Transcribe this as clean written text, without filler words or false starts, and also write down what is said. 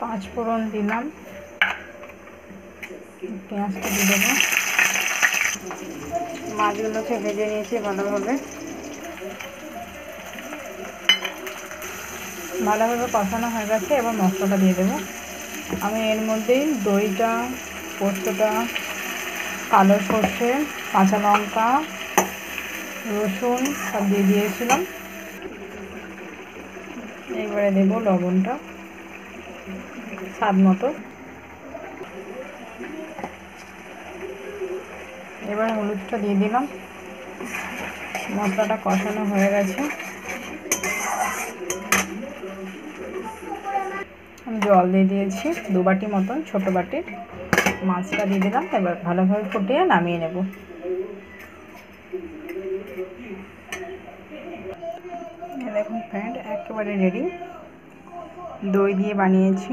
পাঁচ ফোড়ন দিলাম, পেঁয়াজটা দিয়ে দেবো। মাছগুলোকে ভেজে নিয়েছি ভালোভাবে কষানো হয়ে গেছে। এবার মশলাটা দিয়ে দেবো। আমি এর মধ্যেই দইটা, পোস্তটা, কালো সর্ষে, কাঁচা লঙ্কা, রসুন সব দিয়ে দিয়েছিলাম। এবারে দেবো লবণটা স্বাদ মতো। এবার হলুদটা দিয়ে দিলাম। মশলাটা কষানো হয়ে গেছে। আমি জল দিয়ে দিয়েছি 2 বাটি মতন, ছোটো বাটির। মাছটা দিয়ে দিলাম। এবার ভালোভাবে ফুটিয়ে নামিয়ে নেব। দেখুন ফ্রেন্ড, একেবারে রেডি। দই দিয়ে বানিয়েছি।